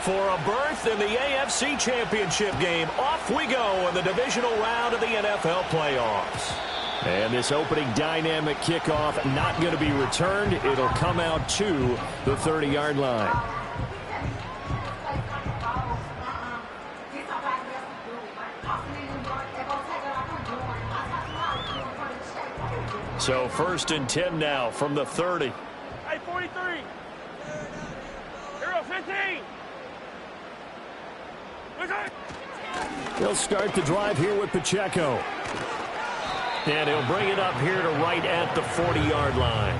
For a berth in the AFC Championship game, off we go in the divisional round of the NFL playoffs. And this opening dynamic kickoff not going to be returned. It'll come out to the 30-yard line. So 1st and 10 now from the 30. Hey, 43. Hero 15. He'll start the drive here with Pacheco. And he'll bring it up here to right at the 40-yard line.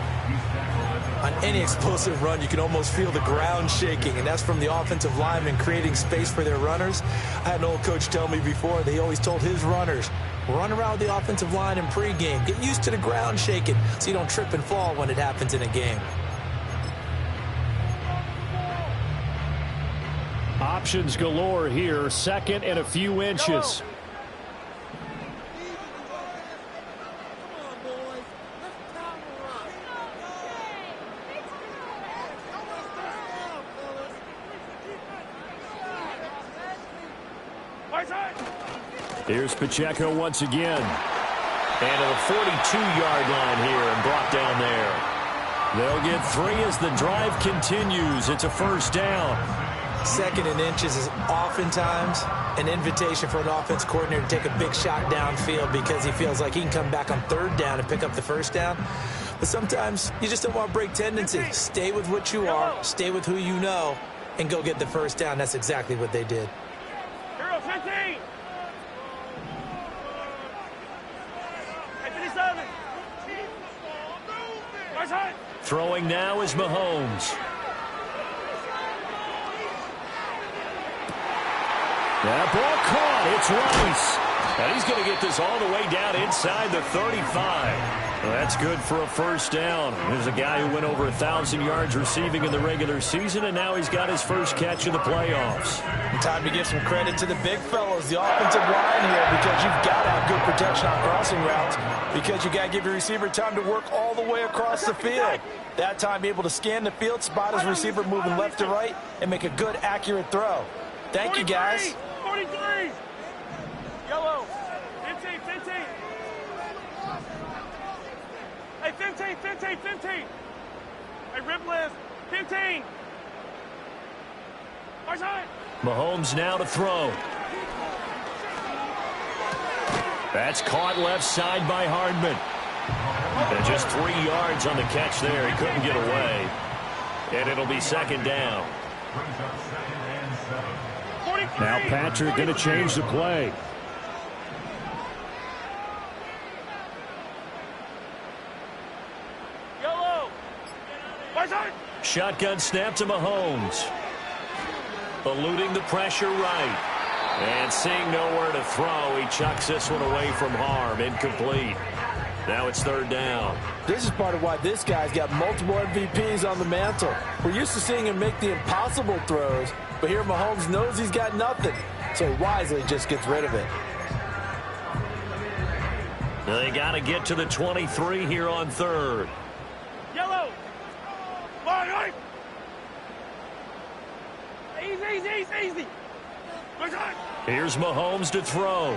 On any explosive run, you can almost feel the ground shaking, and that's from the offensive linemen creating space for their runners. I had an old coach tell me before, they always told his runners, run around the offensive line in pregame. Get used to the ground shaking so you don't trip and fall when it happens in a game. Options galore here. 2nd and a few inches. Here's Pacheco once again. And to the 42-yard line here and brought down there. They'll get 3 as the drive continues. It's a 1st down. 2nd and inches is oftentimes an invitation for an offense coordinator to take a big shot downfield because he feels like he can come back on 3rd down and pick up the 1st down. But sometimes you just don't want to break tendency. Stay with what you are, stay with who you know, and go get the 1st down. That's exactly what they did. Hero 15. Hey, 57. Throwing now is Mahomes. That ball caught. It's Rice. And he's going to get this all the way down inside the 35. Well, that's good for a 1st down. There's a guy who went over 1,000 yards receiving in the regular season, and now he's got his first catch in the playoffs. Time to give some credit to the big fellows, the offensive line here, because you've got to have good protection on crossing routes, because you got to give your receiver time to work all the way across the field. That time, be able to scan the field, spot his receiver moving left to right, and make a good, accurate throw. Thank you, guys. 43. Yellow. 15. Hey, 15. Hey, rip list. 15. Mahomes now to throw. That's caught left side by Hardman. And just 3 yards on the catch there. He couldn't get away. And it'll be 2nd down. Now Patrick going to change the play. Yellow. Shotgun snap to Mahomes. Eluding the pressure right. And seeing nowhere to throw, he chucks this one away from harm. Incomplete. Now it's 3rd down. This is part of why this guy's got multiple MVPs on the mantle. We're used to seeing him make the impossible throws, but here Mahomes knows he's got nothing, so he wisely just gets rid of it. They got to get to the 23 here on 3rd. Yellow. Right. Easy. Here's Mahomes to throw.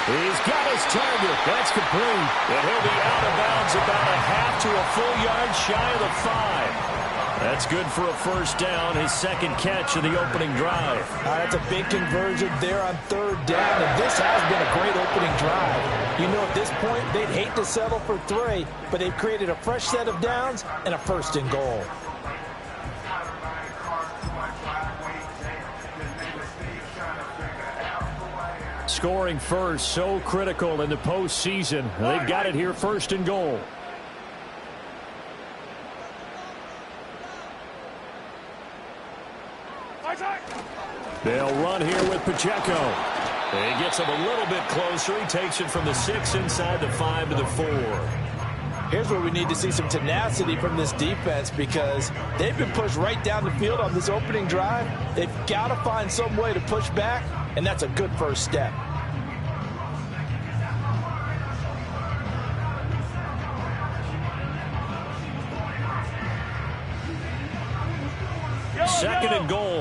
He's got his target. That's complete. And he'll be out of bounds about a half to a full yard shy of the 5. That's good for a 1st down, his 2nd catch of the opening drive. That's a big conversion there on 3rd down, and this has been a great opening drive. You know, at this point, they'd hate to settle for 3, but they've created a fresh set of downs and a 1st and goal. Scoring first, so critical in the postseason. They've got it here, 1st and goal. They'll run here with Pacheco. He gets him a little bit closer. He takes it from the 6 inside the 5 to the 4. Here's where we need to see some tenacity from this defense, because they've been pushed right down the field on this opening drive. They've got to find some way to push back, and that's a good 1st step.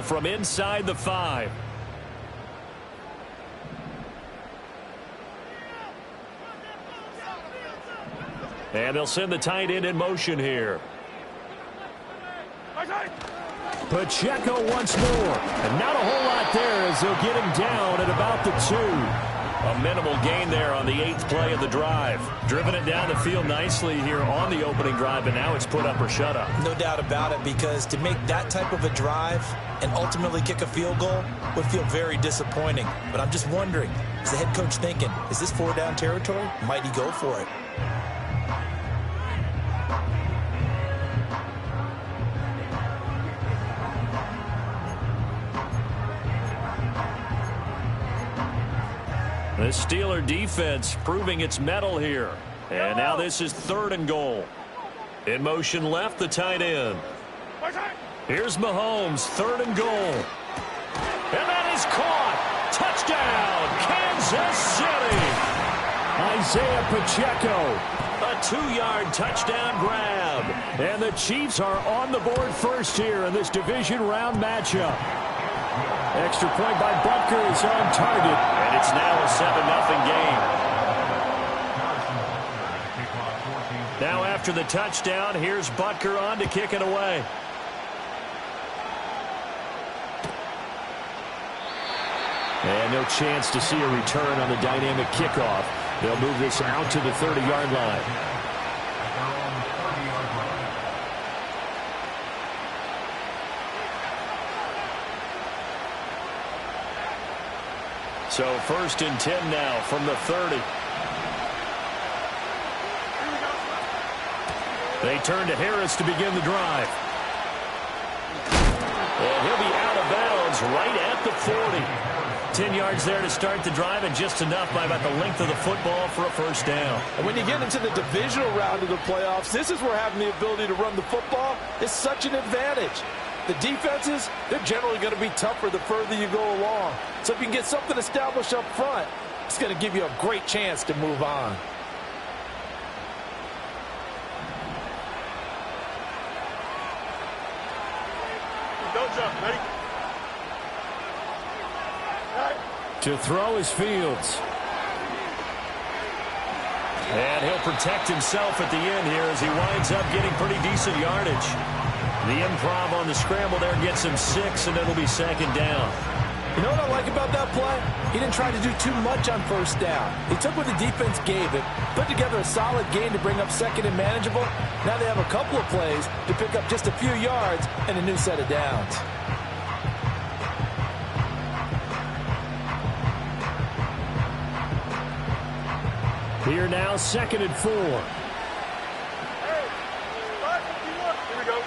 from inside the 5. And they'll send the tight end in motion here. Pacheco once more. And not a whole lot there as they'll get him down at about the 2. A minimal gain there on the 8th play of the drive. Driven it down the field nicely here on the opening drive, and now it's put up or shut up. No doubt about it, because to make that type of a drive and ultimately kick a field goal would feel very disappointing. But I'm just wondering, is the head coach thinking, is this 4-down territory? Might he go for it? The Steeler defense proving its mettle here. And now this is 3rd and goal. In motion left, the tight end. Here's Mahomes, 3rd and goal. And that is caught. Touchdown, Kansas City. Isaiah Pacheco, a 2-yard touchdown grab. And the Chiefs are on the board first here in this division round matchup. Extra point by Butker is on target. And it's now a 7-0 game. Now after the touchdown, here's Butker on to kick it away. And no chance to see a return on the dynamic kickoff. They'll move this out to the 30-yard line. So 1st and 10 now from the 30. They turn to Harris to begin the drive. And he'll be out of bounds right at the 40. 10 yards there to start the drive, and just enough by about the length of the football for a first down. And when you get into the divisional round of the playoffs, this is where having the ability to run the football is such an advantage. The defenses, they're generally going to be tougher the further you go along. So if you can get something established up front, it's going to give you a great chance to move on. Don't jump. Ready? To throw is Fields. And he'll protect himself at the end here as he winds up getting pretty decent yardage. The improv on the scramble there gets him 6, and it'll be 2nd down. You know what I like about that play? He didn't try to do too much on 1st down. He took what the defense gave him, put together a solid gain to bring up 2nd and manageable. Now they have a couple of plays to pick up just a few yards and a new set of downs. Here now, 2nd and 4. Here we go.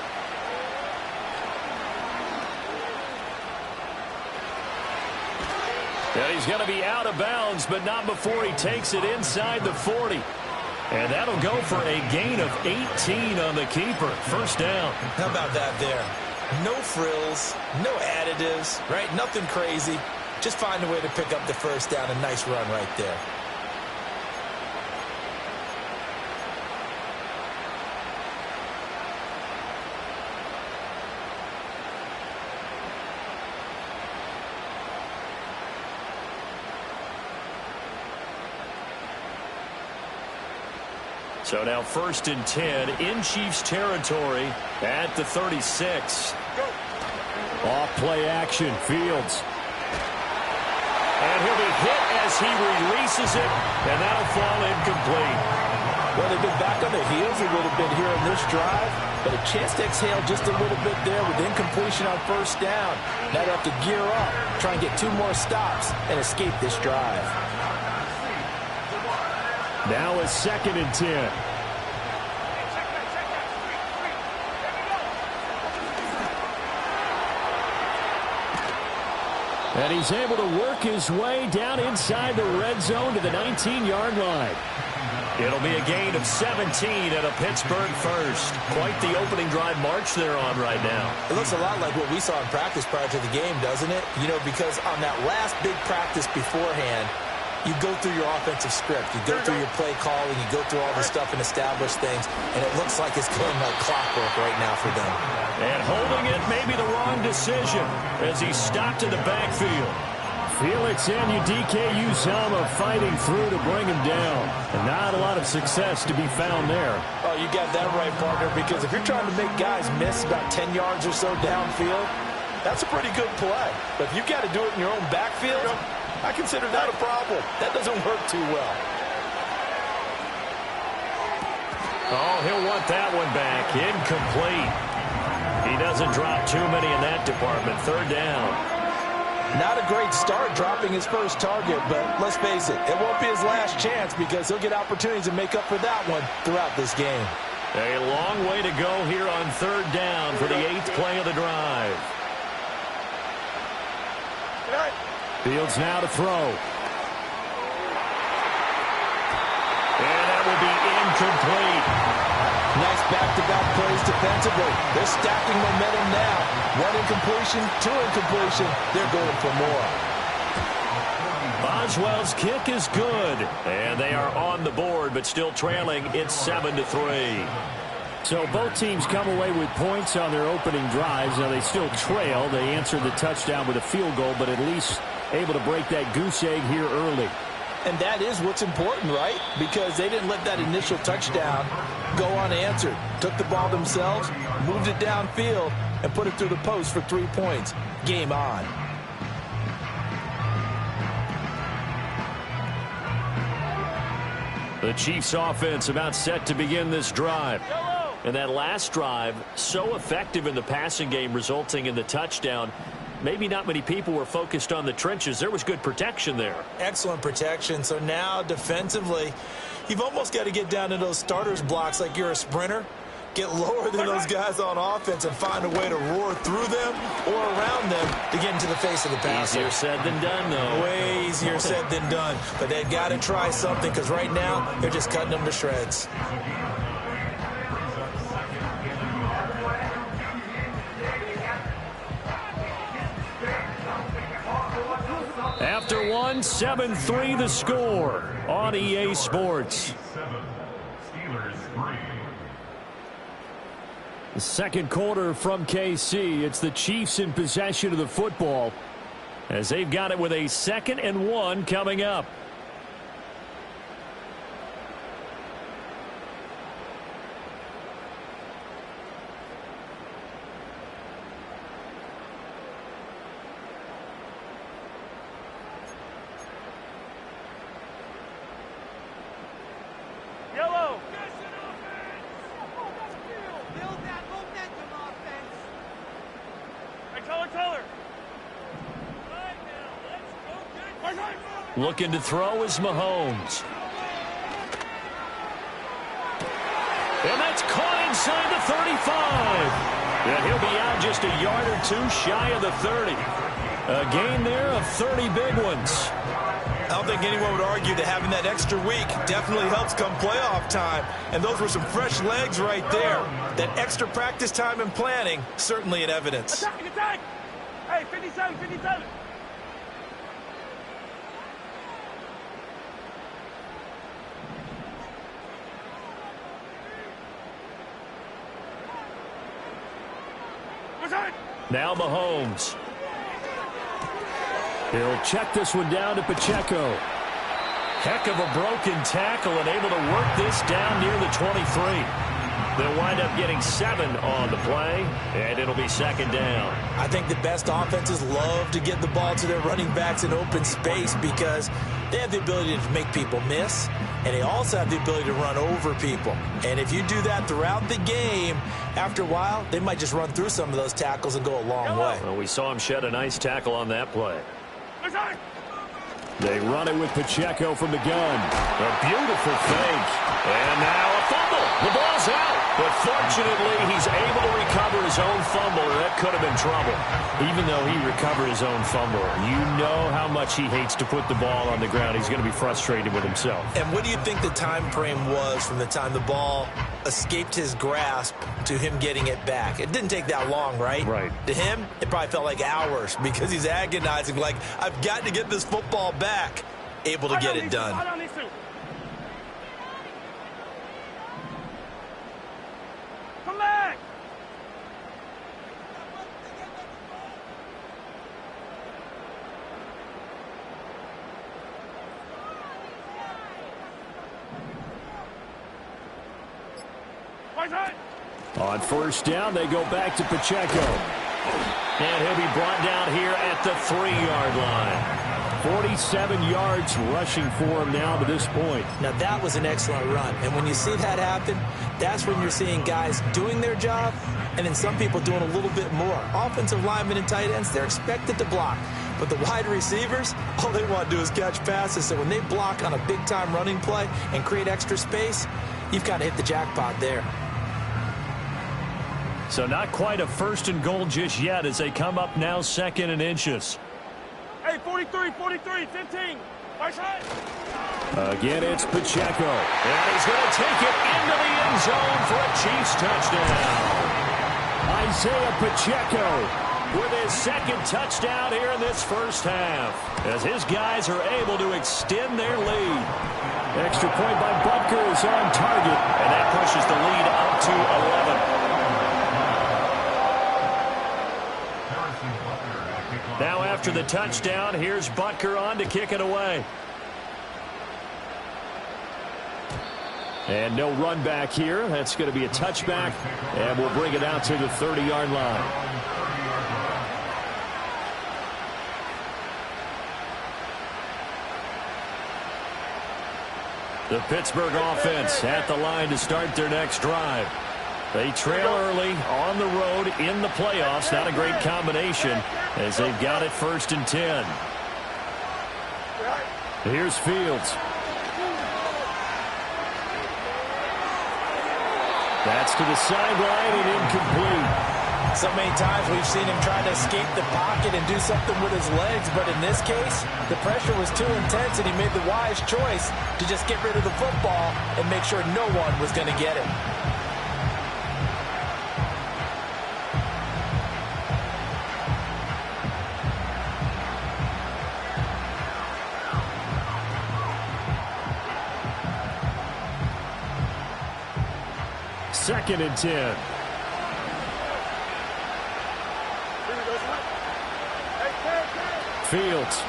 And he's going to be out of bounds, but not before he takes it inside the 40. And that'll go for a gain of 18 on the keeper. First down. How about that there? No frills, no additives, right? Nothing crazy. Just find a way to pick up the first down. A nice run right there. So now 1st and 10 in Chiefs territory at the 36. Off play action, Fields. And he'll be hit as he releases it, and that'll fall incomplete. Well, they've been back on their heels a little bit here in this drive, but a chance to exhale just a little bit there with incompletion on 1st down. Now they have to gear up, try and get 2 more stops, and escape this drive. Now a 2nd and 10. And he's able to work his way down inside the red zone to the 19-yard line. It'll be a gain of 17 and a Pittsburgh first. Quite the opening drive march they're on right now. It looks a lot like what we saw in practice prior to the game, doesn't it? You know, because on that last big practice beforehand, you go through your offensive script. You go through your play calling. You go through all this stuff and establish things. And it looks like it's going like clockwork right now for them. And holding it may be the wrong decision as he stopped in the backfield. Felix Ncaa Uzama fighting through to bring him down. And not a lot of success to be found there. Oh, you got that right, partner, because if you're trying to make guys miss about 10 yards or so downfield, that's a pretty good play. But if you've got to do it in your own backfield, I consider that a problem. That doesn't work too well. Oh, he'll want that one back. Incomplete. He doesn't drop too many in that department. Third down. Not a great start dropping his first target, but let's face it, it won't be his last chance because he'll get opportunities to make up for that one throughout this game. A long way to go here on third down for the 8th play of the drive. Fields now to throw. And that will be incomplete. Nice back-to-back plays defensively. They're stacking momentum now. 1 incompletion, 2 incompletion. They're going for more. Boswell's kick is good. And they are on the board, but still trailing. It's 7-3. So both teams come away with points on their opening drives. Now they still trail. They answered the touchdown with a field goal, but at least able to break that goose egg here early. And that is what's important, right? Because they didn't let that initial touchdown go unanswered. Took the ball themselves, moved it downfield, and put it through the post for 3 points. Game on. The Chiefs offense about set to begin this drive. And that last drive, so effective in the passing game, resulting in the touchdown. Maybe not many people were focused on the trenches. There was good protection there. Excellent protection. So now defensively, you've almost got to get down to those starters blocks like you're a sprinter. Get lower than those guys on offense and find a way to roar through them or around them to get into the face of the passer. Easier said than done, though. Way easier said than done. But they've got to try something because right now they're just cutting them to shreds. After one, 7-3 the score on EA Sports. The second quarter from KC. It's the Chiefs in possession of the football as they've got it with a 2nd and 1 coming up. Looking to throw is Mahomes. And that's caught inside the 35. And he'll be out just a yard or two shy of the 30. A gain there of 30 big ones. I don't think anyone would argue that having that extra week definitely helps come playoff time. And those were some fresh legs right there. That extra practice time and planning, certainly in evidence. Attack, attack! Hey, 57, 57. Now Mahomes. He'll check this one down to Pacheco. Heck of a broken tackle and able to work this down near the 23. They'll wind up getting 7 on the play, and it'll be 2nd down. I think the best offenses love to get the ball to their running backs in open space because they have the ability to make people miss, and they also have the ability to run over people. And if you do that throughout the game, after a while, they might just run through some of those tackles and go a long way. Well, we saw him shed a nice tackle on that play. They run it with Pacheco from the gun. A beautiful fake. And now a fumble. The ball's out. But fortunately, he's able to recover his own fumble, or that could have been trouble. Even though he recovered his own fumble, you know how much he hates to put the ball on the ground. He's going to be frustrated with himself. And what do you think the time frame was from the time the ball escaped his grasp to him getting it back? It didn't take that long, right? Right. To him, it probably felt like hours because he's agonizing, like, I've got to get this football back. able to get it done. Come back. On first down, they go back to Pacheco. And he'll be brought down here at the 3-yard line. 47 yards rushing for him now to this point. Now, that was an excellent run. And when you see that happen, that's when you're seeing guys doing their job and then some people doing a little bit more. Offensive linemen and tight ends, they're expected to block. But the wide receivers, all they want to do is catch passes. So when they block on a big-time running play and create extra space, you've kind of hit the jackpot there. So not quite a first and goal just yet as they come up now 2nd and inches. Hey, 43, 15. Again, it's Pacheco. And he's going to take it into the end zone for a Chiefs touchdown. Isaiah Pacheco with his 2nd touchdown here in this first half as his guys are able to extend their lead. Extra point by Butker is on target, and that pushes the lead up to 11. Now after the touchdown, here's Butker on to kick it away. And no run back here. That's going to be a touchback, and we'll bring it out to the 30-yard line. The Pittsburgh offense at the line to start their next drive. They trail early on the road in the playoffs. Not a great combination as they've got it 1st and 10. Here's Fields. That's to the sideline and incomplete. So many times we've seen him try to escape the pocket and do something with his legs, but in this case, the pressure was too intense and he made the wise choice to just get rid of the football and make sure no one was going to get it. Second and 10. Fields.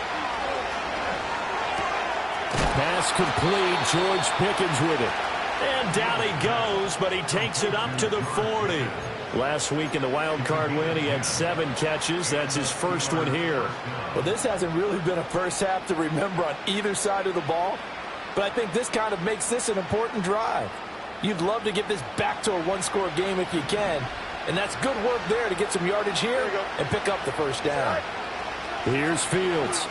Pass complete. George Pickens with it. And down he goes, but he takes it up to the 40. Last week in the wild card win, he had 7 catches. That's his first one here. Well, this hasn't really been a first half to remember on either side of the ball, but I think this kind of makes this an important drive. You'd love to get this back to a one-score game if you can, and that's good work there to get some yardage here and pick up the first down. Here's Fields.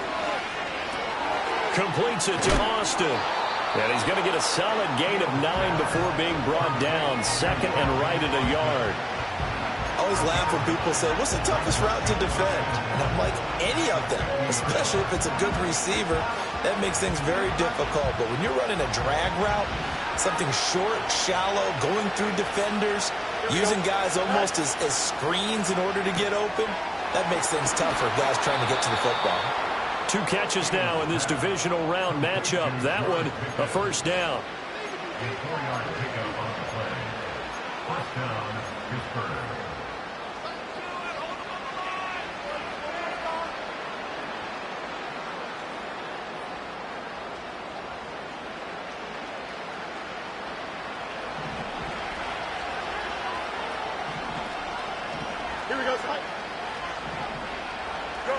Completes it to Austin. And he's going to get a solid gain of 9 before being brought down. 2nd and right at a yard. I always laugh when people say, what's the toughest route to defend? And I'm like, any of them, especially if it's a good receiver. That makes things very difficult. But when you're running a drag route, something short, shallow, going through defenders, using guys almost as screens in order to get open, that makes things tough for guys trying to get to the football. 2 catches now in this divisional round matchup. That one, a first down. Here we go, Scott. Go.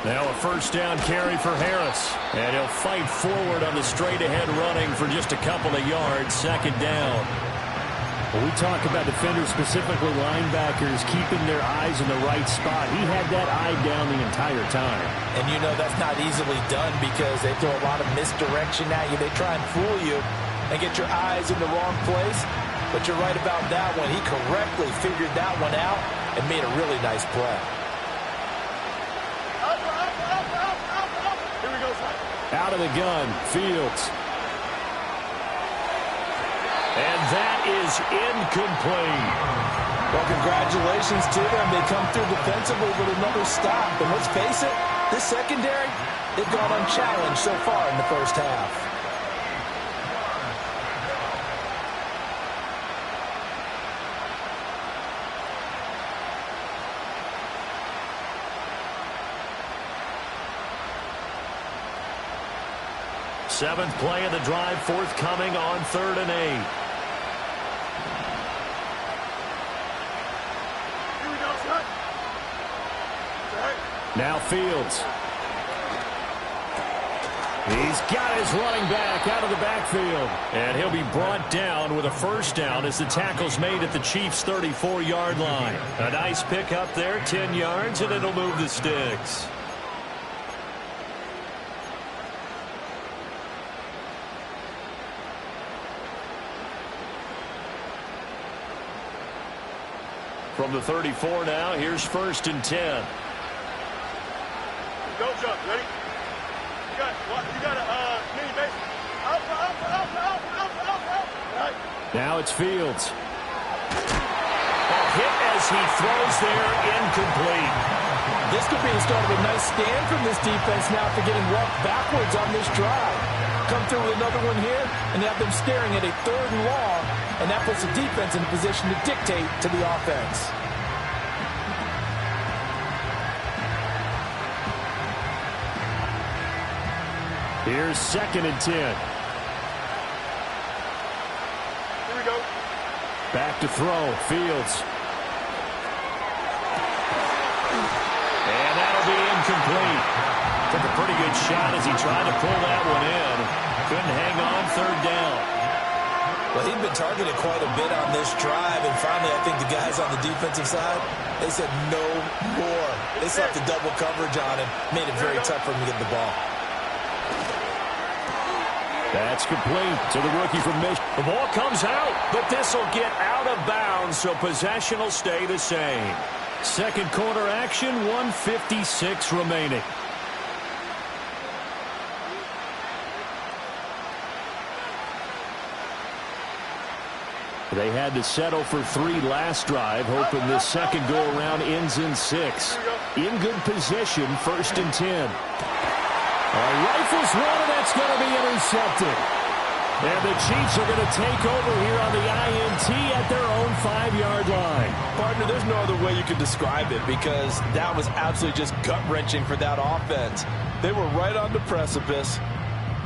Now a first down carry for Harris. And he'll fight forward on the straight-ahead running for just a couple of yards. 2nd down. When we talk about defenders, specifically linebackers, keeping their eyes in the right spot, he had that eye down the entire time. And you know that's not easily done because they throw a lot of misdirection at you. They try and fool you and get your eyes in the wrong place. But you're right about that one. He correctly figured that one out and made a really nice play. Here we go, Scott. Out of the gun, Fields. And that is incomplete. Well, congratulations to them. They come through defensively with another stop. And let's face it, This secondary, they've gone unchallenged so far in the first half. Seventh play of the drive forthcoming on 3rd and 8. Here we go, son. Now Fields. He's got his running back out of the backfield. And he'll be brought down with a first down as the tackle's made at the Chiefs' 34-yard line. A nice pickup there, 10 yards, and it'll move the sticks. From the 34 now, here's 1st and 10. Go, jump. Ready? You got a mini base. Out. Right. Now it's Fields. A hit as he throws there, incomplete. This could be the start of a nice stand from this defense now after getting walked backwards on this drive. Come through with another one here and have them staring at a 3rd and long, and that puts the defense in a position to dictate to the offense. Here's 2nd and 10. Here we go. Back to throw, Fields. And that'll be incomplete. Took a pretty good shot as he tried to pull that one in. Couldn't hang on 3rd down. Well, he'd been targeted quite a bit on this drive, and finally I think the guys on the defensive side, they said no more. They slapped the double coverage on him, made it very tough for him to get the ball. That's complete to the rookie from Michigan. The ball comes out, but this will get out of bounds, so possession will stay the same. Second quarter action, 1:56 remaining. They had to settle for 3 last drive, hoping this second go-around ends in 6. In good position, 1st and 10. Rifles one, and that's going to be intercepted. And the Chiefs are going to take over here on the INT at their own 5-yard line. Partner, there's no other way you can describe it because that was absolutely just gut-wrenching for that offense. They were right on the precipice.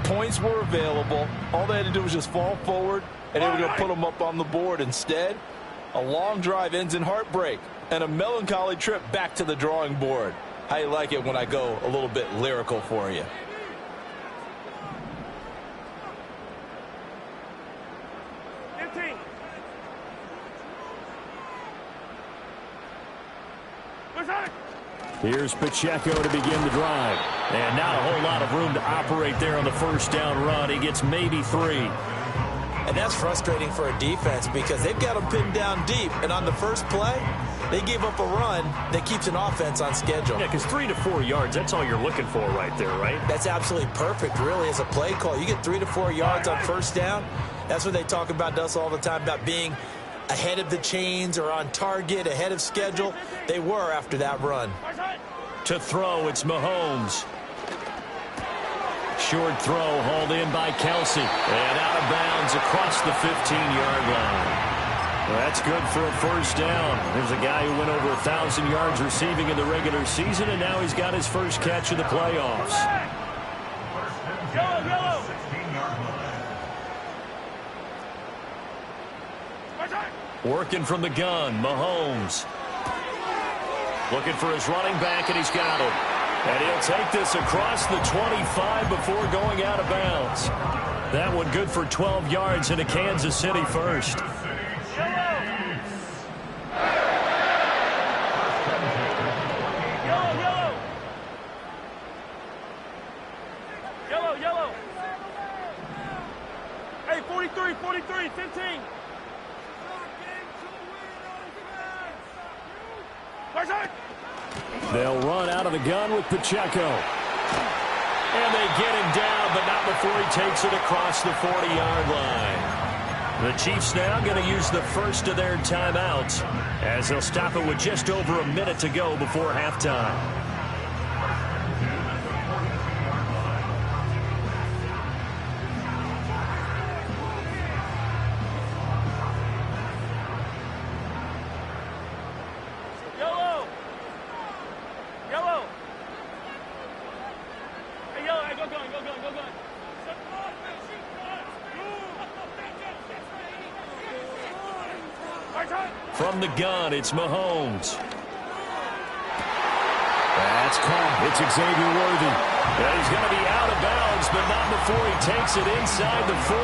Points were available. All they had to do was just fall forward, and they were going to put them up on the board. Instead, a long drive ends in heartbreak and a melancholy trip back to the drawing board. How you like it when I go a little bit lyrical for you? Here's Pacheco to begin the drive. And not a whole lot of room to operate there on the first down run. He gets maybe 3. And that's frustrating for a defense because they've got them pinned down deep. And on the first play, they gave up a run that keeps an offense on schedule. Yeah, because 3 to 4 yards, that's all you're looking for right there, right? That's absolutely perfect, really, as a play call. You get 3 to 4 yards on first down. That's what they talk about us all the time, about being ahead of the chains or on target, ahead of schedule. They were after that run. To throw, it's Mahomes. Short throw hauled in by Kelsey. And out of bounds across the 15-yard line. Well, that's good for a first down. There's a guy who went over 1,000 yards receiving in the regular season, and now he's got his first catch of the playoffs. Yellow. Working from the gun, Mahomes. Looking for his running back, and he's got him. And he'll take this across the 25 before going out of bounds. That one good for 12 yards into Kansas City first. Yellow. Hey, 43, 15. They'll run out of the gun with Pacheco. And they get him down, but not before he takes it across the 40-yard line. The Chiefs now going to use the first of their timeouts as they'll stop it with just over a minute to go before halftime. From the gun, it's Mahomes. That's caught. It's Xavier Worthy. And he's going to be out of bounds, but not before he takes it inside the 40.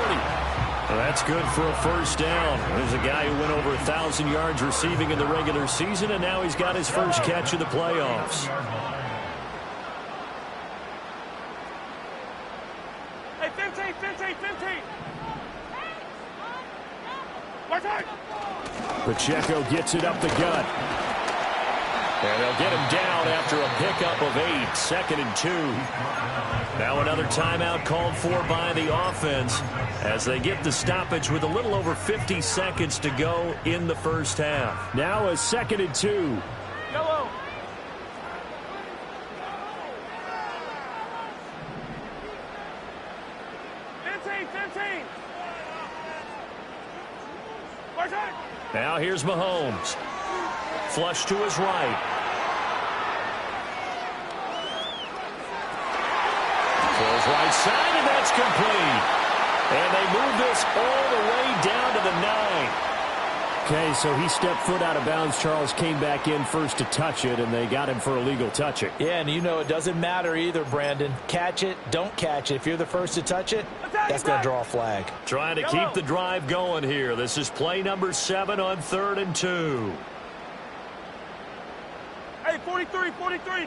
Well, that's good for a first down. There's a guy who went over 1,000 yards receiving in the regular season, and now he's got his first catch of the playoffs. Hey, 15. Pacheco gets it up the gut. And they'll get him down after a pickup of 8, 2nd and 2. Now another timeout called for by the offense as they get the stoppage with a little over 50 seconds to go in the first half. Now a 2nd and 2. Yellow. Now here's Mahomes. Flush to his right. To his right side, and that's complete. And they move this all the way down to the 9. Okay, so he stepped foot out of bounds. Charles came back in first to touch it, and they got him for illegal touching. Yeah, and you know it doesn't matter either, Brandon. Catch it, don't catch it. If you're the first to touch it, that's going to draw a flag. Trying to keep the drive going here. This is play number 7 on 3rd and 2. Hey, 43,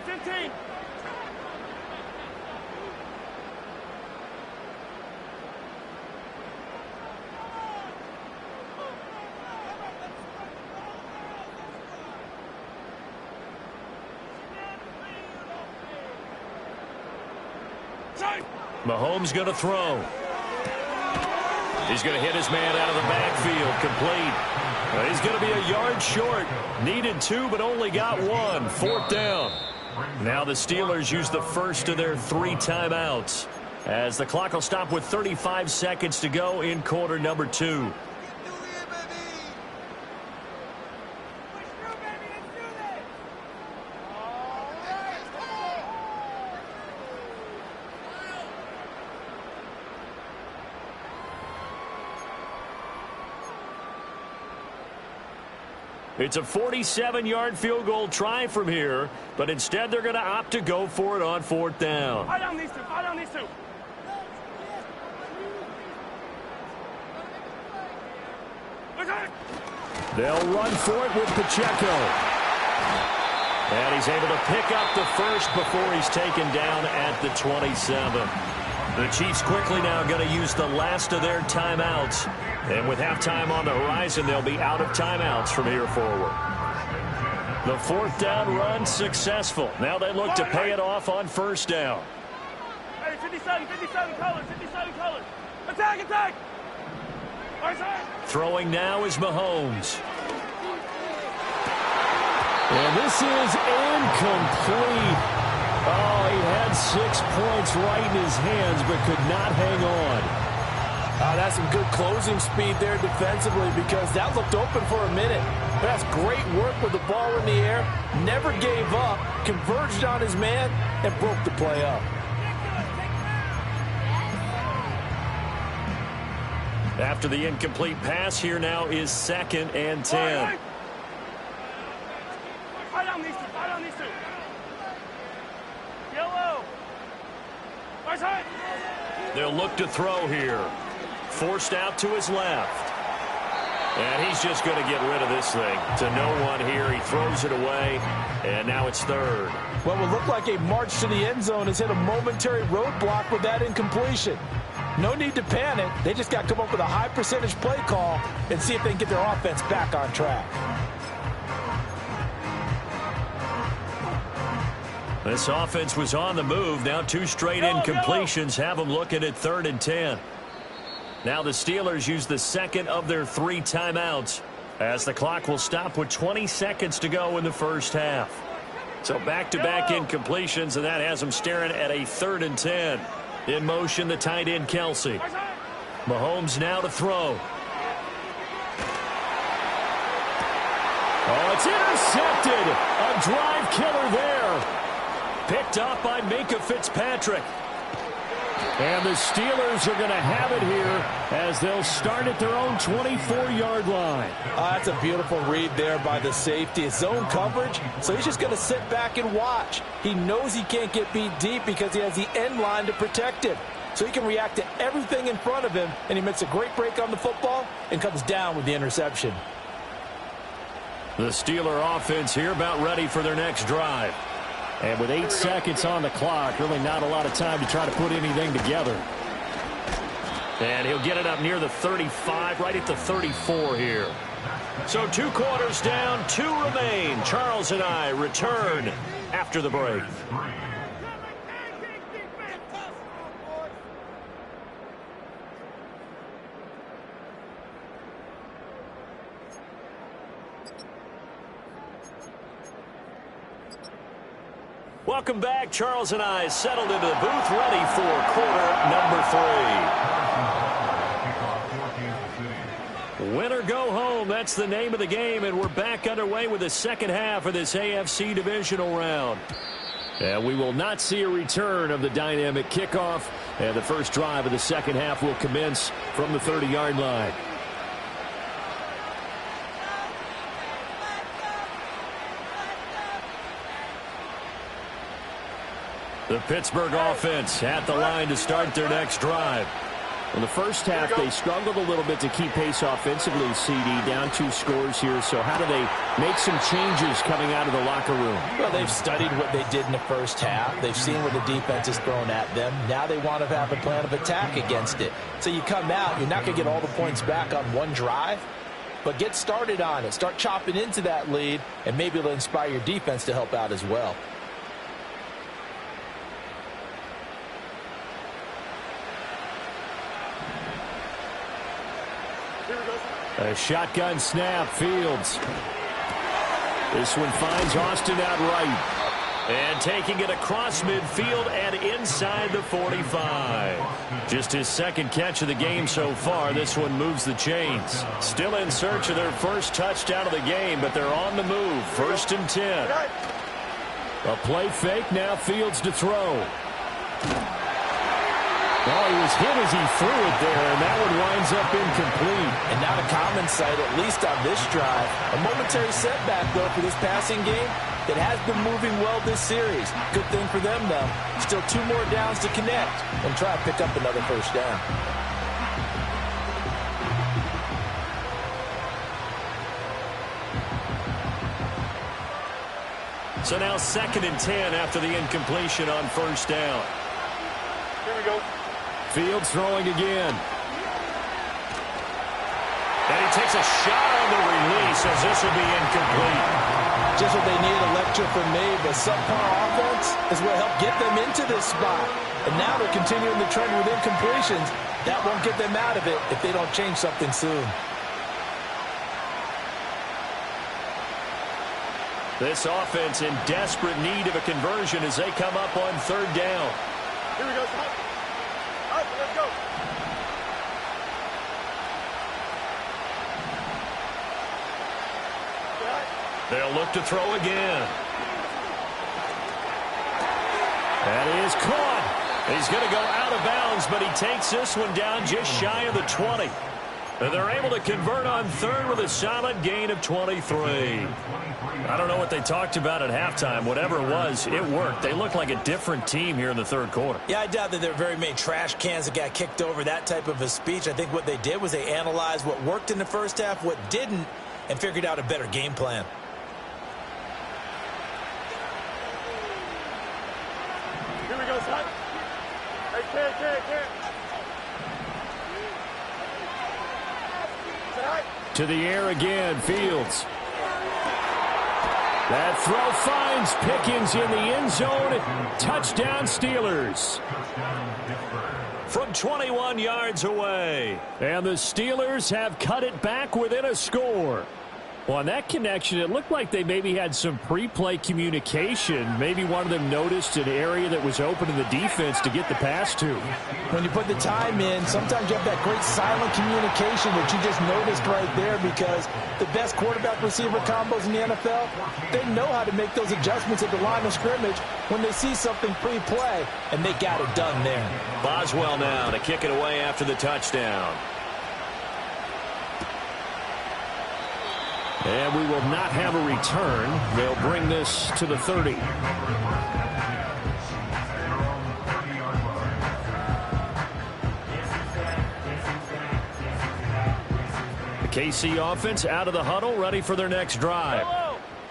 15. Mahomes going to throw. He's going to hit his man out of the backfield. Complete. He's going to be a yard short. Needed 2, but only got 1. 4th down. Now the Steelers use the first of their 3 timeouts as the clock will stop with 35 seconds to go in quarter number 2. It's a 47-yard field goal try from here, but instead they're going to opt to go for it on 4th down. Fight on these two. They'll run for it with Pacheco. And he's able to pick up the first before he's taken down at the 27. The Chiefs quickly now going to use the last of their timeouts. And with halftime on the horizon, they'll be out of timeouts from here forward. The 4th down run successful. Now they look to pay it off on 1st down. Hey, 57 colors. Attack. Throwing now is Mahomes. And this is incomplete. Oh, he had 6 points right in his hands, but could not hang on. That's some good closing speed there defensively because that looked open for a minute. That's great work with the ball in the air. Never gave up, converged on his man, and broke the play up. After the incomplete pass, here now is 2nd and 10. Fight on these two. Yellow. They'll look to throw here. Forced out to his left. And he's just going to get rid of this thing. To no one here. He throws it away. And now it's 3rd. What would look like a march to the end zone has hit a momentary roadblock with that incompletion. No need to panic. They just got to come up with a high percentage play call and see if they can get their offense back on track. This offense was on the move. Now 2 straight incompletions have them looking at 3rd and 10. Now the Steelers use the 2nd of their 3 timeouts as the clock will stop with 20 seconds to go in the first half. So back-to-back incompletions, and that has them staring at a 3rd and 10. In motion, the tight end, Kelsey. Mahomes now to throw. Oh, it's intercepted. A drive killer there. Picked up by Minkah Fitzpatrick. And the Steelers are going to have it here as they'll start at their own 24-yard line. That's a beautiful read there by the safety. It's zone coverage, so he's just going to sit back and watch. He knows he can't get beat deep because he has the end line to protect him. So he can react to everything in front of him, and he makes a great break on the football and comes down with the interception. The Steeler offense here about ready for their next drive. And with 8 seconds on the clock, really not a lot of time to try to put anything together. And he'll get it up near the 35, right at the 34 here. So 2 quarters down, 2 remain. Charles and I return after the break. Welcome back. Charles and I settled into the booth, ready for quarter number 3. Win or go home, that's the name of the game, and we're back underway with the second half of this AFC divisional round. And we will not see a return of the dynamic kickoff, and the first drive of the second half will commence from the 30-yard line. The Pittsburgh offense at the line to start their next drive. In the first half, they struggled a little bit to keep pace offensively, CD, down 2 scores here. So how do they make some changes coming out of the locker room? Well, they've studied what they did in the first half. They've seen what the defense has thrown at them. Now they want to have a plan of attack against it. So you come out, you're not going to get all the points back on one drive, but get started on it. Start chopping into that lead, and maybe it'll inspire your defense to help out as well. A shotgun snap, Fields. This one finds Austin out right. And taking it across midfield and inside the 45. Just his second catch of the game so far. This one moves the chains. Still in search of their first touchdown of the game, but they're on the move. 1st and 10. A play fake, now Fields to throw. Well, he was hit as he threw it there, and that one winds up incomplete. And now the common sight, at least on this drive. A momentary setback, though, for this passing game that has been moving well this series. Good thing for them, though. Still 2 more downs to connect and try to pick up another first down. So now 2nd and 10 after the incompletion on 1st down. Here we go. Fields throwing again. And he takes a shot on the release as this will be incomplete. Just what they needed a lecture from me, but subpar offense is what helped get them into this spot. And now they're continuing the trend with incompletions. That won't get them out of it if they don't change something soon. This offense in desperate need of a conversion as they come up on 3rd down. Here we go. All right, let's go. They'll look to throw again. That is caught. He's going to go out of bounds, but he takes this one down just shy of the 20. And they're able to convert on 3rd with a solid gain of 23. I don't know what they talked about at halftime. Whatever it was, it worked. They look like a different team here in the 3rd quarter. Yeah, I doubt that there are very many trash cans that got kicked over, that type of a speech. I think what they did was they analyzed what worked in the first half, what didn't, and figured out a better game plan. Here we go, son. Hey, Ncaa. To the air again, Fields. That throw finds Pickens in the end zone. Touchdown, Steelers. From 21 yards away. And the Steelers have cut it back within a score. Well, on that connection, it looked like they maybe had some pre-play communication. Maybe one of them noticed an area that was open in the defense to get the pass to. When you put the time in, sometimes you have that great silent communication that you just noticed right there, because the best quarterback-receiver combos in the NFL, they know how to make those adjustments at the line of scrimmage when they see something pre-play, and they got it done there. Boswell now to kick it away after the touchdown. And we will not have a return. They'll bring this to the 30. The KC offense out of the huddle, ready for their next drive.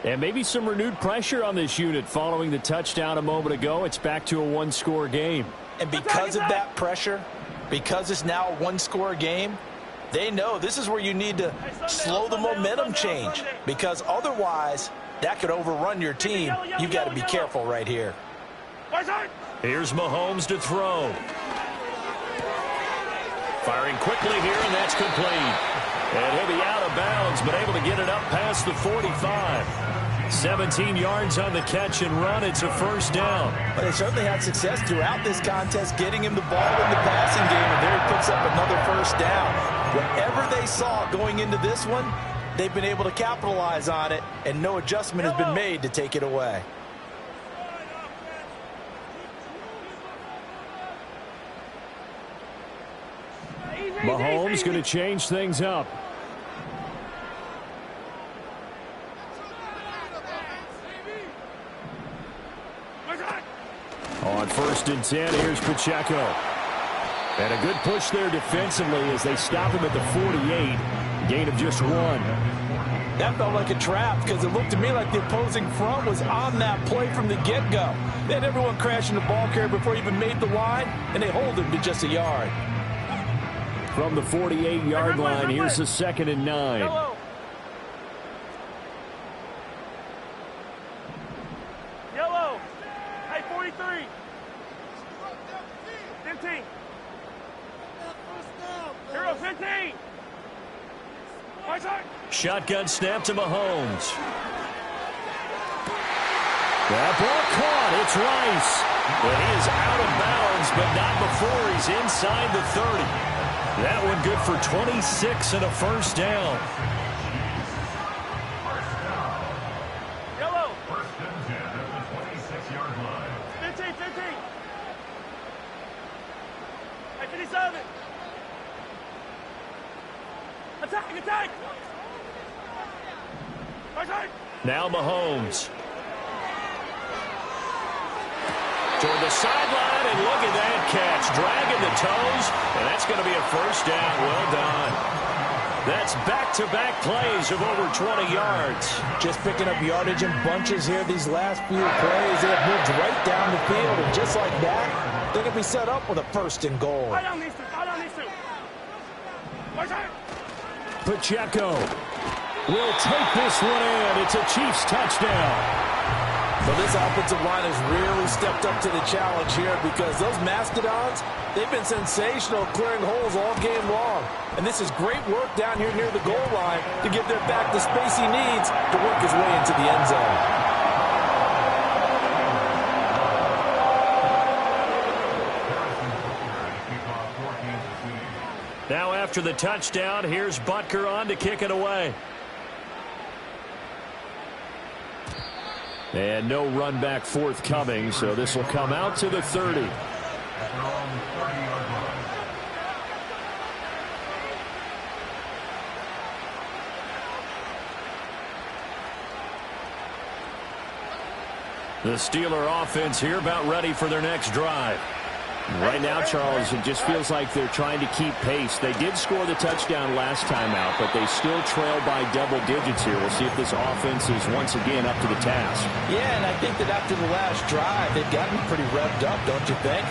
And maybe some renewed pressure on this unit following the touchdown a moment ago. It's back to a one-score game. And because of that pressure, because it's now a one-score game, they know this is where you need to slow the momentum change, because otherwise that could overrun your team. You've got to be careful right here. Here's Mahomes to throw. Firing quickly here, and that's complete. And he'll be out of bounds, but able to get it up past the 45. 17 yards on the catch and run. It's a first down. But they certainly had success throughout this contest getting him the ball in the passing game, and there he picks up another first down. Whatever they saw going into this one, they've been able to capitalize on it, and no adjustment has been made to take it away. Mahomes going to change things up. On 1st and 10, here's Pacheco. And a good push there defensively as they stop him at the 48. Gain of just 1. That felt like a trap, because it looked to me like the opposing front was on that play from the get-go. They had everyone crashing the ball carrier before he even made the line, and they hold him to just a yard. From the 48-yard line, here's a 2nd and 9. Yellow. Yellow. Hey, 43. 15. Hero 15. Shotgun snap to Mahomes. That ball caught. It's Rice. And he is out of bounds, but not before he's inside the 30. That one good for 26 and a first down. Yellow. 15, 15. Hey, 57. Attack, attack. Attack. Now Mahomes. Toward the sideline, and look at that catch. Dragging the toes, and that's going to be a first down. Well done. That's back-to-back plays of over 20 yards. Just picking up yardage in bunches here these last few plays. They have moved right down the field, and just like that, they're going to be set up with a 1st and goal. I don't need to. I don't need to. Pacheco will take this one in. It's a Chiefs touchdown. Well, this offensive line has really stepped up to the challenge here, because those Mastodons, they've been sensational clearing holes all game long. And this is great work down here near the goal line to give their back the space he needs to work his way into the end zone. Now after the touchdown, here's Butker on to kick it away. And no run back forthcoming, so this will come out to the 30. The Steeler offense here about ready for their next drive. Right now, Charles, it just feels like they're trying to keep pace. They did score the touchdown last time out, but they still trail by double digits here. We'll see if this offense is once again up to the task. Yeah, and I think that after the last drive, they've gotten pretty revved up, don't you think?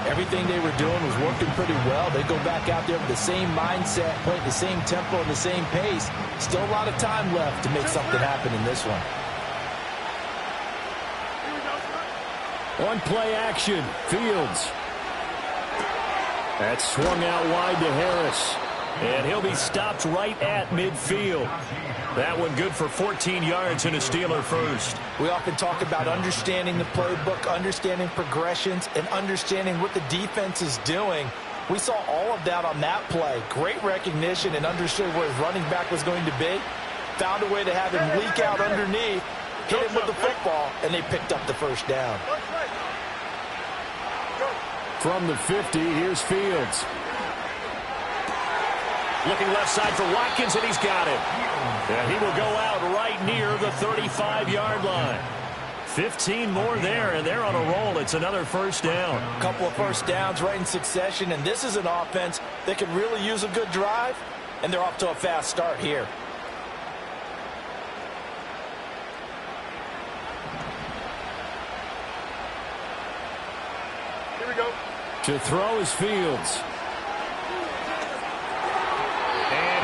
Everything they were doing was working pretty well. They go back out there with the same mindset, playing the same tempo and the same pace. Still a lot of time left to make something happen in this one. On play action, Fields. That's swung out wide to Harris. And he'll be stopped right at midfield. That one good for 14 yards and a Steeler first. We often talk about understanding the playbook, understanding progressions, and understanding what the defense is doing. We saw all of that on that play. Great recognition and understood where his running back was going to be. Found a way to have him leak out underneath, hit him with the football, and they picked up the first down. From the 50, here's Fields. Looking left side for Watkins, and he's got it. And he will go out right near the 35-yard line. 15 more there, and they're on a roll. It's another first down. A couple of first downs right in succession, and this is an offense that could really use a good drive, and they're off to a fast start here. Here we go. To throw is Fields.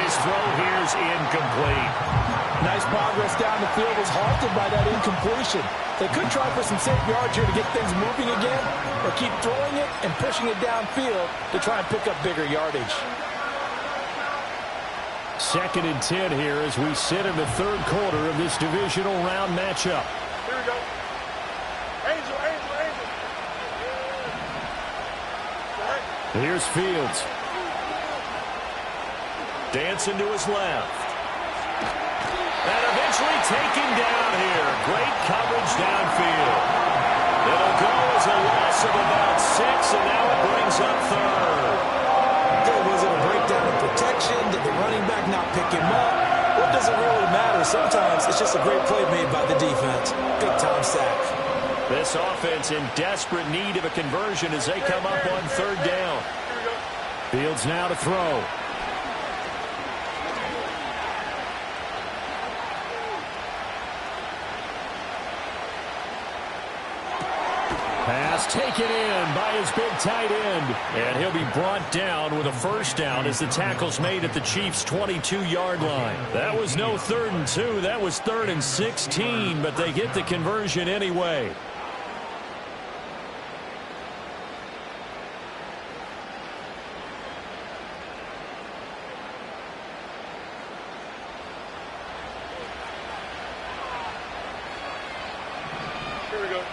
His throw here's incomplete. Nice progress down the field, was halted by that incompletion. They could try for some safe yards here to get things moving again, or keep throwing it and pushing it downfield to try and pick up bigger yardage. 2nd and 10 here as we sit in the third quarter of this divisional round matchup. Here we go. Angel, Angel, Angel. Here's Fields. Dancing to his left. And eventually taken down here. Great coverage downfield. It'll go as a loss of about 6, and now it brings up third. Was it a breakdown in protection? Did the running back not pick him up? What does it really matter? Sometimes it's just a great play made by the defense. Big time sack. This offense in desperate need of a conversion as they come up on third down. Fields now to throw. Pass taken in by his big tight end. And he'll be brought down with a first down as the tackle's made at the Chiefs' 22-yard line. That was no 3rd and 2. That was 3rd and 16, but they get the conversion anyway. Here we go.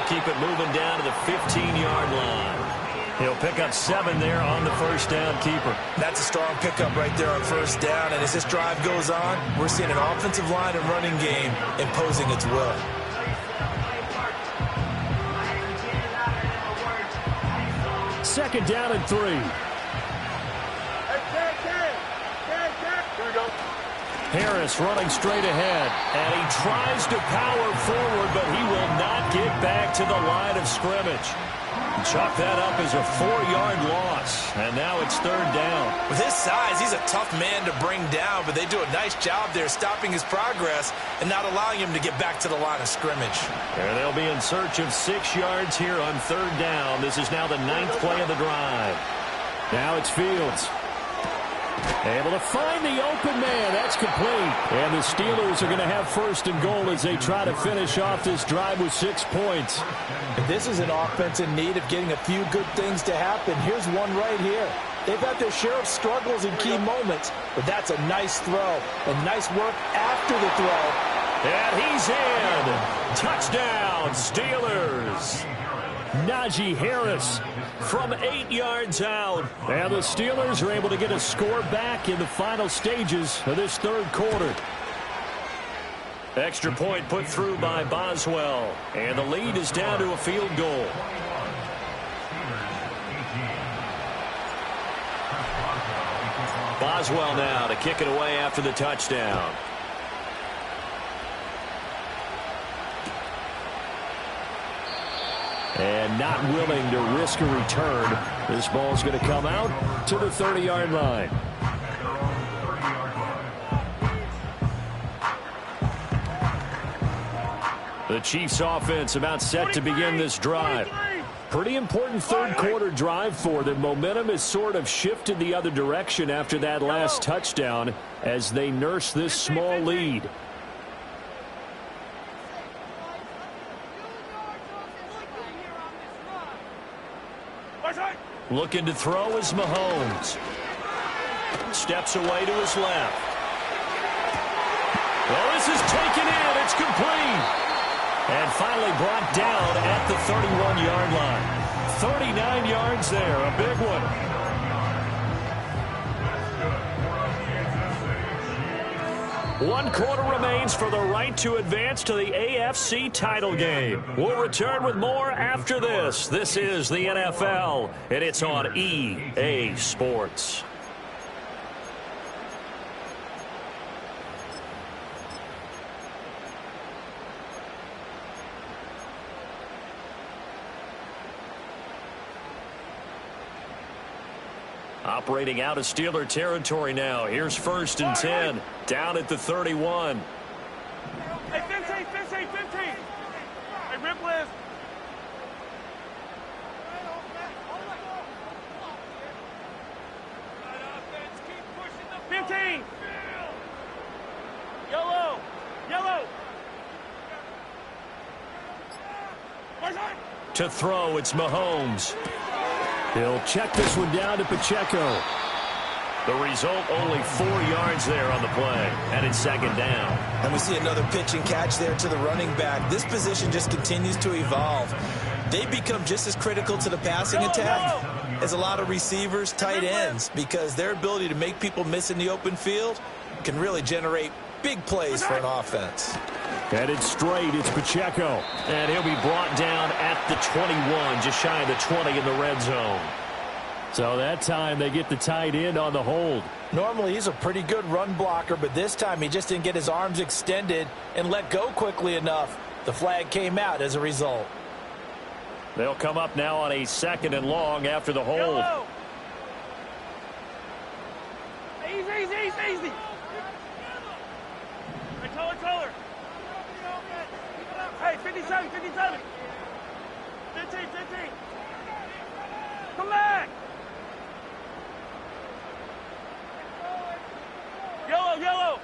Keep it moving down to the 15-yard line. He'll pick up 7 there on the first down keeper. That's a strong pickup right there on first down. And as this drive goes on, we're seeing an offensive line and running game imposing its will. Second down and 3. Hey, Here we go. Harris running straight ahead, and he tries to power forward, but he will not get back to the line of scrimmage. Chalk that up as a 4-yard loss, and now it's third down. With his size, he's a tough man to bring down, but they do a nice job there stopping his progress and not allowing him to get back to the line of scrimmage. And they'll be in search of 6 yards here on third down. This is now the 9th play of the drive. Now it's Fields. Able to find the open man. That's complete. And the Steelers are going to have first and goal as they try to finish off this drive with 6 points. This is an offense in need of getting a few good things to happen. Here's one right here. They've had their share of struggles in key moments, but that's a nice throw. And nice work after the throw. And he's in. Touchdown, Steelers. Najee Harris from 8 yards out. And the Steelers are able to get a score back in the final stages of this third quarter. Extra point put through by Boswell. And the lead is down to a field goal. Boswell now to kick it away after the touchdown. And not willing to risk a return. This ball's going to come out to the 30-yard line. The Chiefs offense about set to begin this drive. Pretty important third quarter drive for them. Momentum has sort of shifted the other direction after that last touchdown as they nurse this small lead. Looking to throw is Mahomes. Steps away to his left. Well, this is taken in. It's complete. And finally brought down at the 31-yard line. 39 yards there. A big one. One quarter remains for the right to advance to the AFC title game. We'll return with more after this. This is the NFL, and it's on EA Sports. Operating out of Steeler territory now. Here's 1st and 10. Down at the 31. Hey, 15. Hey, rip list. Yellow. To throw, it's Mahomes. He'll check this one down to Pacheco. The result, only 4 yards there on the play. And it's 2nd down. And we see another pitch and catch there to the running back. This position just continues to evolve. They become just as critical to the passing attack as a lot of receivers, tight ends, because their ability to make people miss in the open field can really generate big plays for an offense. Headed straight, it's Pacheco. And he'll be brought down at the 21, just shy of the 20 in the red zone. So that time they get the tight end on the hold. Normally he's a pretty good run blocker, but this time he just didn't get his arms extended and let go quickly enough. The flag came out as a result. They'll come up now on a 2nd and long after the hold. Yellow. Easy. Hey, taller. Hey, 57. 15. Come back. Yellow.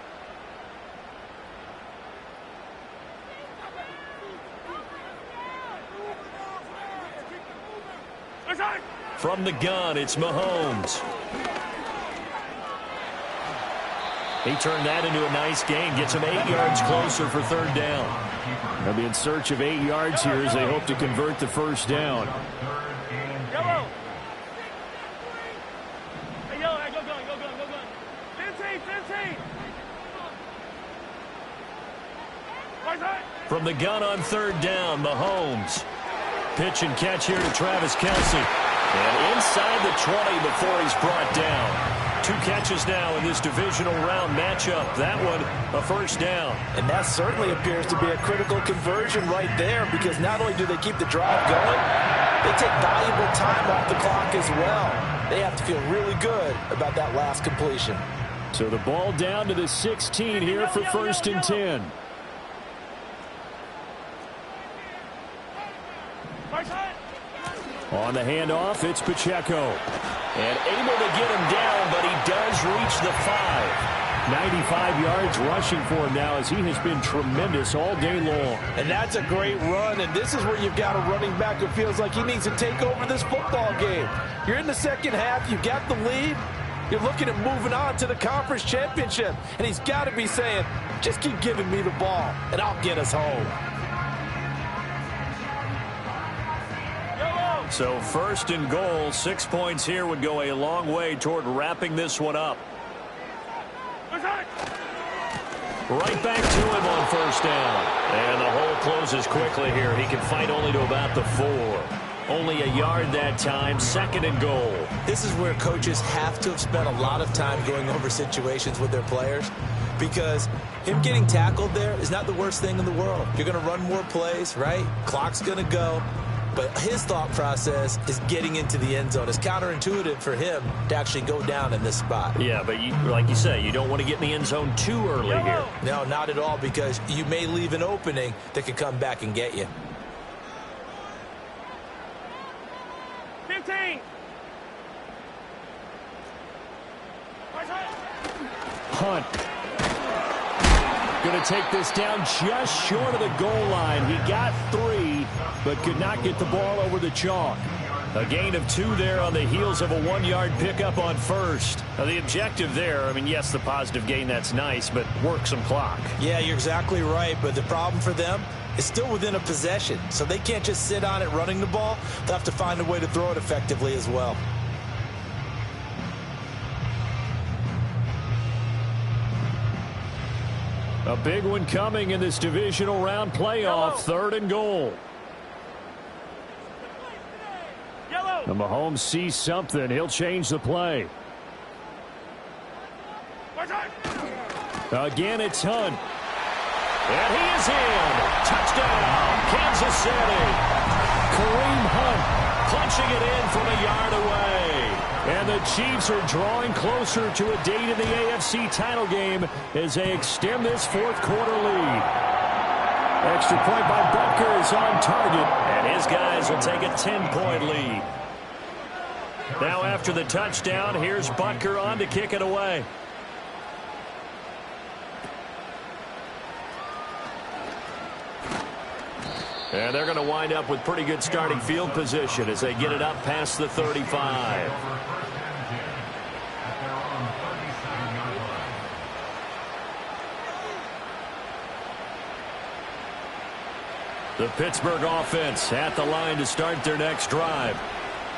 From the gun, it's Mahomes. He turned that into a nice gain. Gets him 8 yards closer for 3rd down. They'll be in search of 8 yards here as they hope to convert the 1st down. Yellow. Hey, yellow. Hey, go gun. 15. From the gun on 3rd down, Mahomes. Pitch and catch here to Travis Kelce. And inside the 20 before he's brought down. 2 catches now in this divisional round matchup. That one, a 1st down. And that certainly appears to be a critical conversion right there, because not only do they keep the drive going, they take valuable time off the clock as well. They have to feel really good about that last completion. So the ball down to the 16 here for 1st and 10. On the handoff, it's Pacheco. And able to get him down, but he does reach the 5. 95 yards rushing for him now, as he has been tremendous all day long. And that's a great run, and this is where you've got a running back who feels like he needs to take over this football game. You're in the 2nd half, you got the lead, you're looking at moving on to the conference championship, and he's got to be saying, just keep giving me the ball, and I'll get us home. So 1st and goal, 6 points here would go a long way toward wrapping this one up. Right back to him on 1st down. And the hole closes quickly here. He can fight only to about the 4. Only a yard that time, 2nd and goal. This is where coaches have to have spent a lot of time going over situations with their players, because him getting tackled there is not the worst thing in the world. You're going to run more plays, right? Clock's going to go. But his thought process is getting into the end zone. It's counterintuitive for him to actually go down in this spot. Yeah, but like you say, you don't want to get in the end zone too early here. No, not at all, because you may leave an opening that could come back and get you. 15. Hunt. Going to take this down just short of the goal line. He got 3, but could not get the ball over the chalk. A gain of 2 there on the heels of a 1-yard pickup on first. Now, the objective there, I mean, yes, the positive gain, that's nice, but work some clock. Yeah, you're exactly right, but the problem for them is still within a possession, so they can't just sit on it running the ball. They'll have to find a way to throw it effectively as well. A big one coming in this divisional round playoff, 3rd and goal. The Mahomes sees something. He'll change the play. Again, it's Hunt. And he is in. Touchdown, Kansas City. Kareem Hunt punching it in from a yard away. And the Chiefs are drawing closer to a date in the AFC title game as they extend this 4th quarter lead. Extra point by Butker is on target, and his guys will take a 10-point lead. Now after the touchdown, here's Butker on to kick it away. And they're going to wind up with pretty good starting field position as they get it up past the 35. The Pittsburgh offense at the line to start their next drive.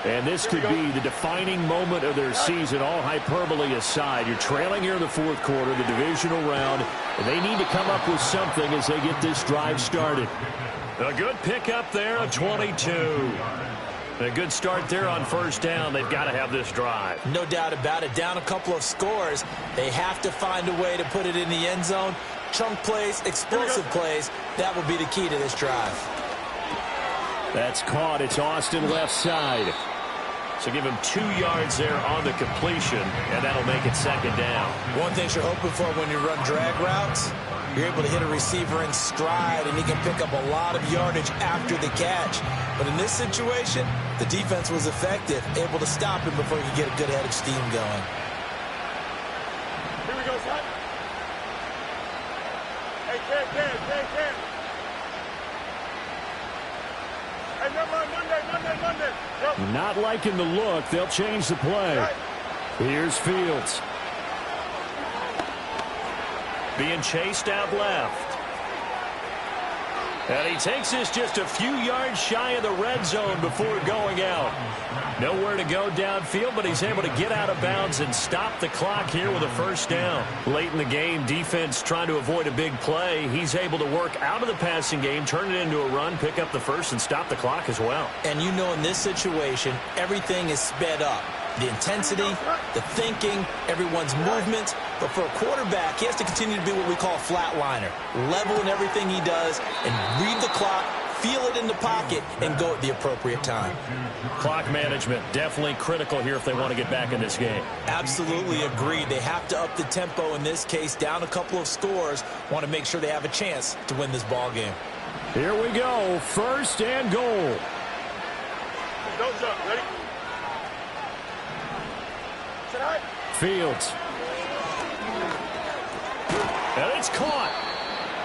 And this could be the defining moment of their season, all hyperbole aside. You're trailing here in the 4th quarter, the divisional round, and they need to come up with something as they get this drive started. A good pickup there, a 22. A good start there on 1st down. They've got to have this drive. No doubt about it. Down a couple of scores. They have to find a way to put it in the end zone. Chunk plays, explosive plays. That will be the key to this drive. That's caught. It's Austin left side. So give him 2 yards there on the completion, and that'll make it 2nd down. One thing you're hoping for when you run drag routes, you're able to hit a receiver in stride, and he can pick up a lot of yardage after the catch. But in this situation, the defense was effective, able to stop him before he could get a good head of steam going. Here we go, son. Hey, Cam. Hey, Monday. Yep. Not liking the look. They'll change the play. Right. Here's Fields. Being chased out left. And he takes this just a few yards shy of the red zone before going out. Nowhere to go downfield, but he's able to get out of bounds and stop the clock here with a 1st down. Late in the game, defense trying to avoid a big play. He's able to work out of the passing game, turn it into a run, pick up the 1st, and stop the clock as well. And you know in this situation, everything is sped up. The intensity, the thinking, everyone's movement. But for a quarterback, he has to continue to be what we call a flatliner. Level in everything he does and read the clock, feel it in the pocket, and go at the appropriate time. Clock management, definitely critical here if they want to get back in this game. Absolutely agreed. They have to up the tempo in this case, down a couple of scores. Want to make sure they have a chance to win this ball game. Here we go, 1st and goal. Don't jump. Ready? Sit high. Fields. And it's caught.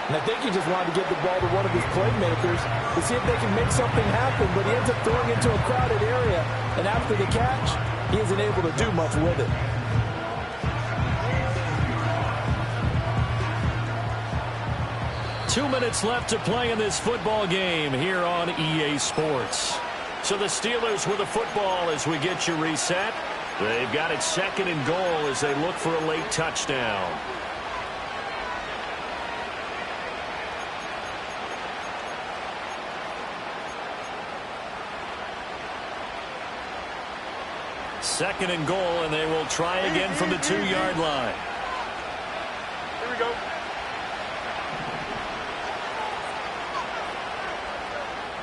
And I think he just wanted to get the ball to one of his playmakers to see if they can make something happen, but he ends up throwing into a crowded area. And after the catch, he isn't able to do much with it. Two minutes left to play in this football game here on EA Sports. So the Steelers with the football as we get you reset. They've got it 2nd and goal as they look for a late touchdown. Second and goal, and they will try again from the 2-yard line. Here we go.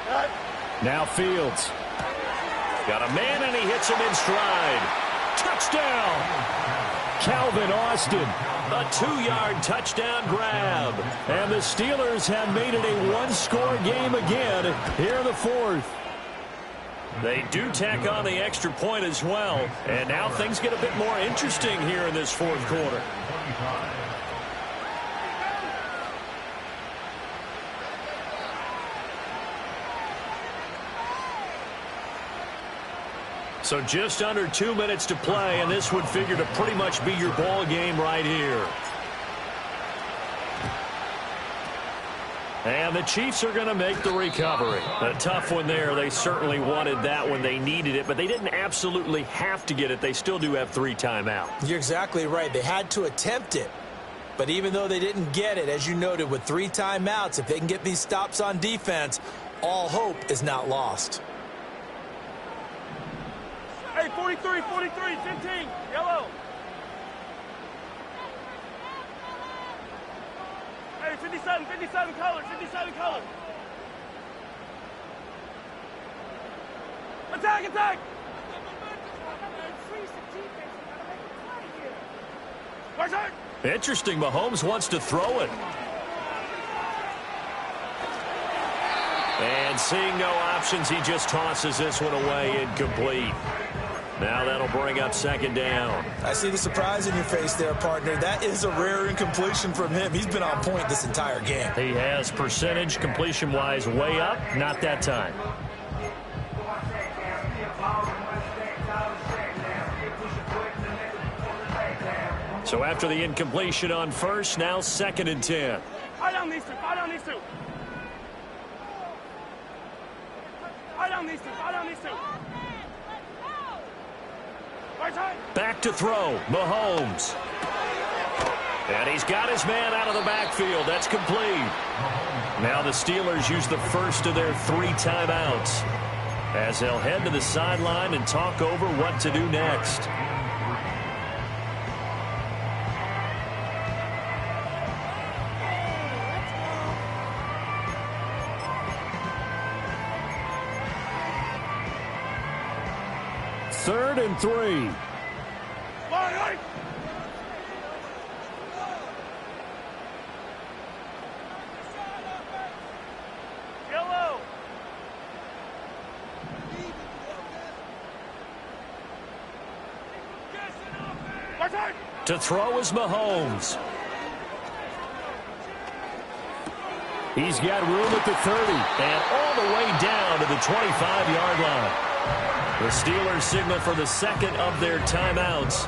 Right. Now Fields. Got a man, and he hits him in stride. Touchdown! Calvin Austin. A 2-yard touchdown grab. And the Steelers have made it a 1-score game again here in the 4th. They do tack on the extra point as well. And now things get a bit more interesting here in this 4th quarter. So just under 2 minutes to play, and this would figure to pretty much be your ball game right here. And the Chiefs are going to make the recovery. A tough one there. They certainly wanted that when they needed it, but they didn't absolutely have to get it. They still do have 3 timeouts. You're exactly right. They had to attempt it. But even though they didn't get it, as you noted, with 3 timeouts, if they can get these stops on defense, all hope is not lost. Hey, 43, 15, yellow. Hey, 57 colors, 57 colors. Attack! Interesting, Mahomes wants to throw it. And seeing no options, he just tosses this one away, incomplete. Now that'll bring up 2nd down. I see the surprise in your face there, partner. That is a rare incompletion from him. He's been on point this entire game. He has percentage completion-wise way up, not that time. So after the incompletion on first, now 2nd and 10. I don't need to. Back to throw, Mahomes. And he's got his man out of the backfield. That's complete. Now the Steelers use the first of their 3 timeouts as they'll head to the sideline and talk over what to do next. Third and 3. Yellow. To throw is Mahomes. He's got room at the 30 and all the way down to the 25-yard line. The Steelers signal for the 2nd of their timeouts.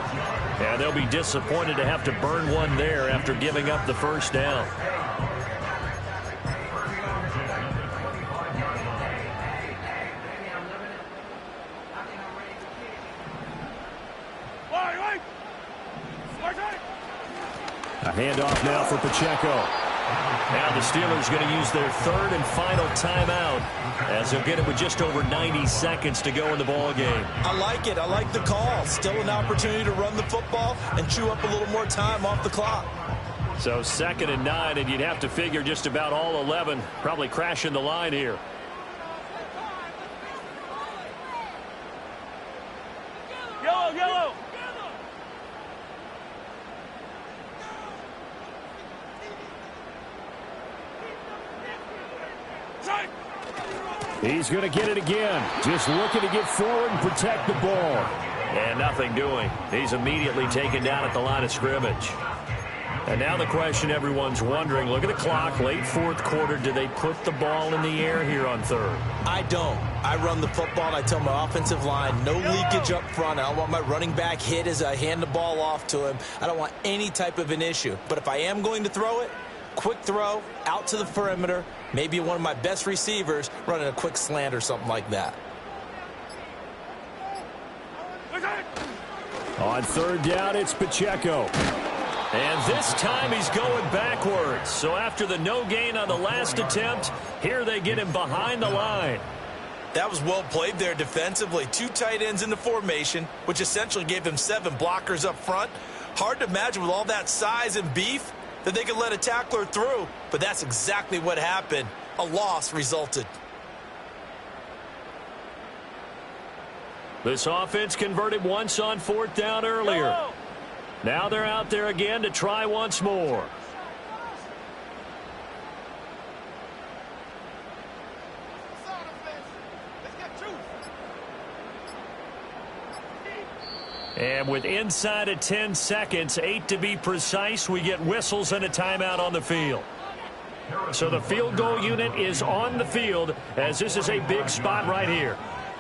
And they'll be disappointed to have to burn one there after giving up the first down. A handoff now for Pacheco. Now the Steelers going to use their 3rd and final timeout as they'll get it with just over 90 seconds to go in the ball game. I like it. I like the call. Still an opportunity to run the football and chew up a little more time off the clock. So 2nd and 9, and you'd have to figure just about all 11 probably crashing the line here. Yellow. He's going to get it again. Just looking to get forward and protect the ball. And nothing doing. He's immediately taken down at the line of scrimmage. And now the question everyone's wondering, look at the clock, late 4th quarter. Do they put the ball in the air here on 3rd? I don't. I run the football, and I tell my offensive line, no leakage up front. I don't want my running back hit as I hand the ball off to him. I don't want any type of an issue. But if I am going to throw it, quick throw, out to the perimeter, maybe one of my best receivers running a quick slant or something like that. On 3rd down, it's Pacheco. And this time he's going backwards. So after the no gain on the last attempt, here they get him behind the line. That was well played there defensively. 2 tight ends in the formation, which essentially gave them 7 blockers up front. Hard to imagine with all that size and beef that they could let a tackler through, but that's exactly what happened. A loss resulted. This offense converted once on 4th down earlier. Now they're out there again to try once more. And with inside of 10 seconds, 8 to be precise, we get whistles and a timeout on the field. So the field goal unit is on the field as this is a big spot right here.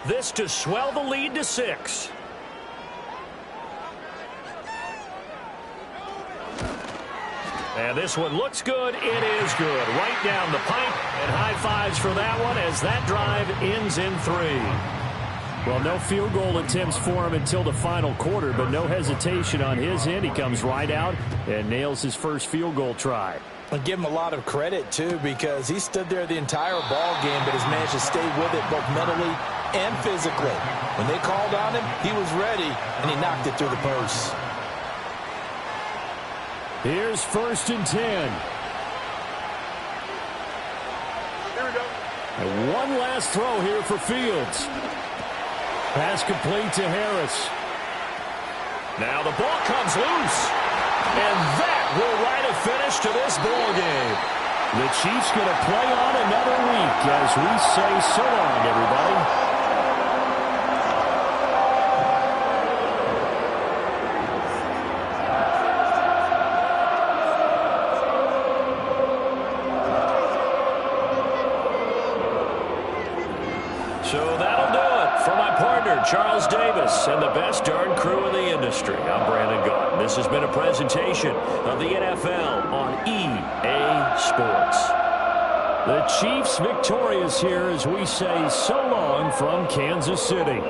This to swell the lead to 6. And this one looks good. It is good. Right down the pipe, and high fives for that one as that drive ends in 3. Well, no field goal attempts for him until the final quarter, but no hesitation on his end. He comes right out and nails his first field goal try. And give him a lot of credit, too, because he stood there the entire ball game, but has managed to stay with it both mentally and physically. When they called on him, he was ready, and he knocked it through the posts. Here's 1st and 10. Here we go. And one last throw here for Fields. Pass complete to Harris. Now the ball comes loose. And that will write a finish to this ball game. The Chiefs going to play on another week as we say so long, everybody. So that'll do it for my partner, Charles Davis, and the best darn crew in the industry. I'm Brandon Gault. This has been a presentation of the NFL on EA Sports. The Chiefs victorious here as we say so long from Kansas City.